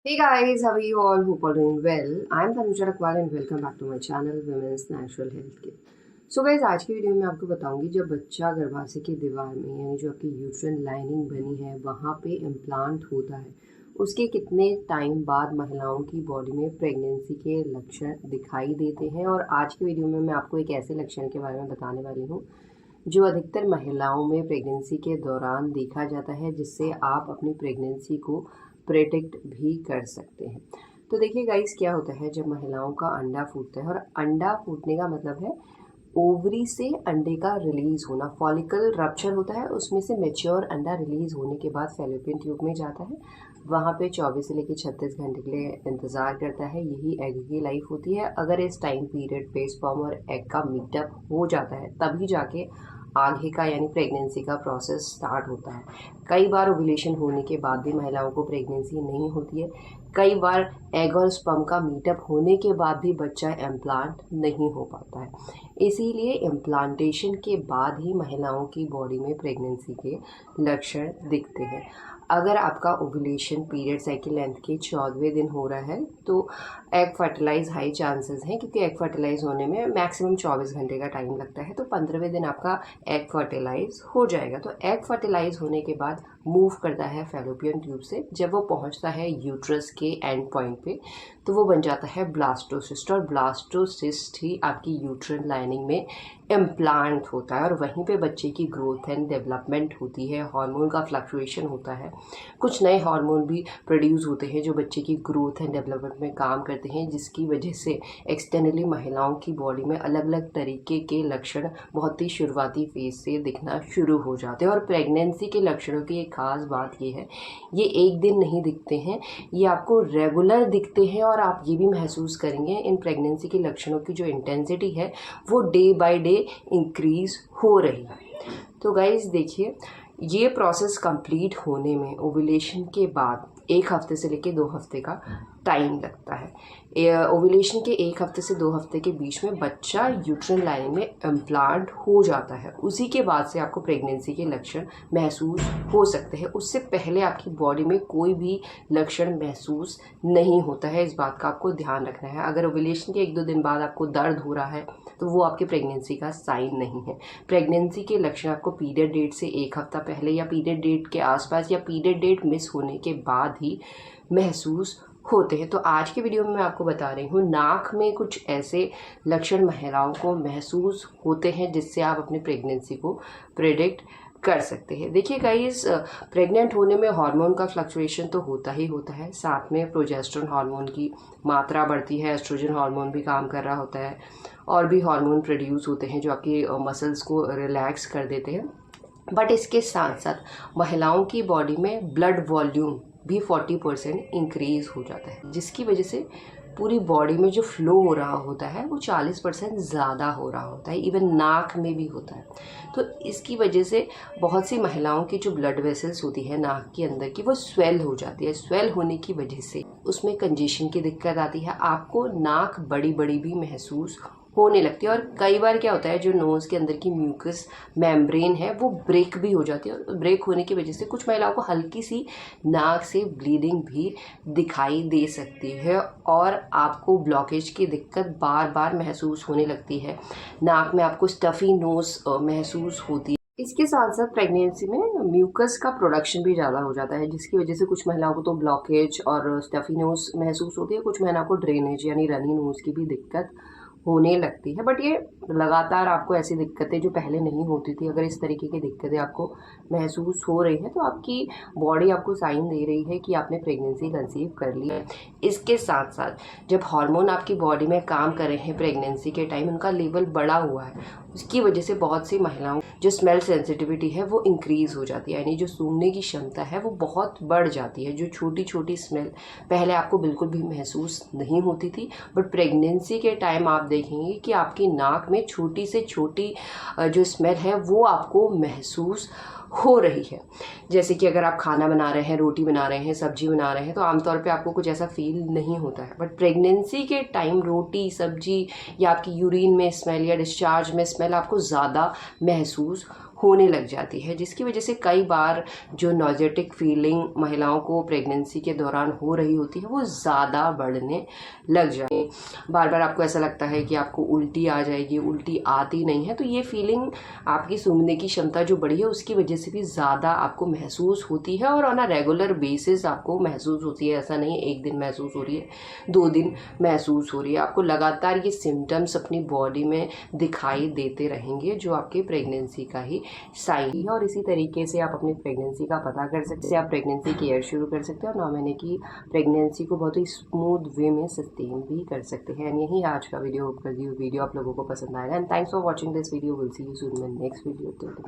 Hey guys, how are you all? Hope all doing well. I'm Tanuja Rakwal and welcome back to my channel Women's Natural Health Care. So guys आज की video में आपको बताऊंगी जब बच्चा गर्भाशय की दीवार में यानी जो आपकी यूट्राइन लाइनिंग बनी है वहाँ पे इम्प्लांट होता है उसके कितने टाइम बाद महिलाओं की बॉडी में प्रेगनेंसी के लक्षण दिखाई देते हैं। और आज की वीडियो में मैं आपको एक ऐसे लक्षण के बारे में बताने वाली हूँ जो अधिकतर महिलाओं में प्रेगनेंसी के दौरान देखा जाता है, जिससे आप अपनी प्रेगनेंसी को प्रेडिक्ट भी कर सकते हैं। तो देखिए गाइस, क्या होता है जब महिलाओं का अंडा फूटता है, और अंडा फूटने का मतलब है ओवरी से अंडे का रिलीज होना। फॉलिकल रप्चर होता है, उसमें से मेच्योर अंडा रिलीज होने के बाद फैलोपियन ट्यूब में जाता है, वहाँ पे 24 से लेकर 36 घंटे के लिए इंतज़ार करता है। यही एग की लाइफ होती है। अगर इस टाइम पीरियड पे स्पर्म और एग का मीटअप हो जाता है तभी जाके आगे का यानी प्रेगनेंसी का प्रोसेस स्टार्ट होता है। कई बार ओव्यूलेशन होने के बाद भी महिलाओं को प्रेगनेंसी नहीं होती है। कई बार एग और स्पर्म का मीटअप होने के बाद भी बच्चा इम्प्लांट नहीं हो पाता है। इसीलिए इम्प्लांटेशन के बाद ही महिलाओं की बॉडी में प्रेगनेंसी के लक्षण दिखते हैं। अगर आपका ओव्यूलेशन पीरियड साइकिल लेंथ के 14वें दिन हो रहा है तो एग फर्टिलाइज हाई चांसेस हैं, क्योंकि एग फर्टिलाइज होने में मैक्सिमम 24 घंटे का टाइम लगता है। तो 15वें दिन आपका एग फर्टिलाइज हो जाएगा। तो एग फर्टिलाइज होने के बाद मूव करता है फैलोपियन ट्यूब से। जब वो पहुंचता है यूट्रस के एंड पॉइंट पे तो वो बन जाता है ब्लास्टोसिस्ट, और ब्लास्टोसिस्ट ही आपकी यूट्राइन लाइनिंग में इम्प्लांट होता है, और वहीं पे बच्चे की ग्रोथ एंड डेवलपमेंट होती है। हार्मोन का फ्लक्चुएशन होता है, कुछ नए हार्मोन भी प्रोड्यूस होते हैं जो बच्चे की ग्रोथ एंड डेवलपमेंट में काम करते हैं, जिसकी वजह से एक्सटर्नली महिलाओं की बॉडी में अलग अलग तरीके के लक्षण बहुत ही शुरुआती फेज से दिखना शुरू हो जाते हैं। और प्रेगनेंसी के लक्षणों की एक खास बात ये है, ये एक दिन नहीं दिखते हैं, ये आपको रेगुलर दिखते हैं। और आप ये भी महसूस करेंगे इन प्रेगनेंसी के लक्षणों की जो इंटेंसिटी है वो डे बाय डे इंक्रीज हो रही है। तो गाइज देखिए, ये प्रोसेस कंप्लीट होने में ओव्यूलेशन के बाद 1 हफ्ते से लेकर 2 हफ्ते का टाइम लगता है। ओव्यूलेशन के 1 हफ्ते से 2 हफ्ते के बीच में बच्चा यूट्राइन लाइन में इम्प्लांट हो जाता है। उसी के बाद से आपको प्रेगनेंसी के लक्षण महसूस हो सकते हैं। उससे पहले आपकी बॉडी में कोई भी लक्षण महसूस नहीं होता है। इस बात का आपको ध्यान रखना है। अगर ओव्यूलेशन के 1-2 दिन बाद आपको दर्द हो रहा है तो वो आपकी प्रेगनेंसी का साइन नहीं है। प्रेगनेंसी के लक्षण आपको पीरियड डेट से 1 हफ्ता पहले या पीरियड डेट के आसपास या पीरियड डेट मिस होने के बाद ही महसूस होते हैं। तो आज की वीडियो में मैं आपको बता रही हूँ नाक में कुछ ऐसे लक्षण महिलाओं को महसूस होते हैं जिससे आप अपनी प्रेगनेंसी को प्रेडिक्ट कर सकते हैं। देखिए गाइस, प्रेग्नेंट होने में हार्मोन का फ्लक्चुएशन तो होता ही होता है, साथ में प्रोजेस्टेरोन हार्मोन की मात्रा बढ़ती है, एस्ट्रोजन हार्मोन भी काम कर रहा होता है, और भी हार्मोन प्रोड्यूस होते हैं जो आपकी मसल्स को रिलैक्स कर देते हैं। बट इसके साथ साथ महिलाओं की बॉडी में ब्लड वॉल्यूम भी 40% इंक्रीज हो जाता है, जिसकी वजह से पूरी बॉडी में जो फ्लो हो रहा होता है वो 40% ज़्यादा हो रहा होता है। इवन नाक में भी होता है। तो इसकी वजह से बहुत सी महिलाओं की जो ब्लड वेसल्स होती है नाक के अंदर की, वो स्वेल हो जाती है। स्वेल होने की वजह से उसमें कंजेशन की दिक्कत आती है। आपको नाक बड़ी बड़ी भी महसूस होने लगती है। और कई बार क्या होता है, जो नोज़ के अंदर की म्यूकस मेम्ब्रेन है वो ब्रेक भी हो जाती है, और ब्रेक होने की वजह से कुछ महिलाओं को हल्की सी नाक से ब्लीडिंग भी दिखाई दे सकती है, और आपको ब्लॉकेज की दिक्कत बार बार महसूस होने लगती है। नाक में आपको स्टफ़ी नोज़ महसूस होती है। इसके साथ साथ प्रेगनेंसी में म्यूकस का प्रोडक्शन भी ज़्यादा हो जाता है, जिसकी वजह से कुछ महिलाओं को तो ब्लॉकेज और स्टफ़ी नोज़ महसूस होती है। कुछ महिलाओं को ड्रेनेज यानी रनी नोज़ की भी दिक्कत होने लगती है। बट ये लगातार आपको ऐसी दिक्कतें जो पहले नहीं होती थी, अगर इस तरीके की दिक्कतें आपको महसूस हो रही हैं तो आपकी बॉडी आपको साइन दे रही है कि आपने प्रेगनेंसी कंसीव कर ली है। इसके साथ साथ जब हार्मोन आपकी बॉडी में काम कर रहे हैं प्रेगनेंसी के टाइम, उनका लेवल बढ़ा हुआ है, उसकी वजह से बहुत सी महिलाओं जो स्मेल सेंसिटिविटी है वो इंक्रीज़ हो जाती है, यानी जो सूंघने की क्षमता है वो बहुत बढ़ जाती है। जो छोटी छोटी स्मेल पहले आपको बिल्कुल भी महसूस नहीं होती थी, बट प्रेगनेंसी के टाइम आप देखेंगे कि आपकी नाक में छोटी से छोटी जो स्मेल है वो आपको महसूस हो रही है। जैसे कि अगर आप खाना बना रहे हैं, रोटी बना रहे हैं, सब्जी बना रहे हैं, तो आमतौर पे आपको कुछ ऐसा फील नहीं होता है, बट प्रेगनेंसी के टाइम रोटी, सब्जी या आपकी यूरिन में स्मेल या डिस्चार्ज में स्मेल आपको ज़्यादा महसूस होने लग जाती है, जिसकी वजह से कई बार जो नॉजेटिक फीलिंग महिलाओं को प्रेगनेंसी के दौरान हो रही होती है वो ज़्यादा बढ़ने लग जाए। बार बार आपको ऐसा लगता है कि आपको उल्टी आ जाएगी, उल्टी आती नहीं है, तो ये फीलिंग आपकी सूंघने की क्षमता जो बढ़ी है उसकी वजह से भी ज़्यादा आपको महसूस होती है और ऑन अ रेगुलर बेसिस आपको महसूस होती है। ऐसा नहीं एक दिन महसूस हो रही है, 2 दिन महसूस हो रही है, आपको लगातार ये सिम्टम्स अपनी बॉडी में दिखाई देते रहेंगे जो आपके प्रेगनेंसी का ही साइन है। और इसी तरीके से आप अपनी प्रेगनेंसी का पता कर सकते हैं, आप प्रेगनेंसी केयर शुरू कर सकते हैं और 9 महीने की प्रेगनेंसी को बहुत ही स्मूथ वे में सस्टेन भी कर सकते हैं। एंड यही आज का वीडियो आप लोगों को पसंद आएगा। And thanks for watching this video. Will see you soon in next video.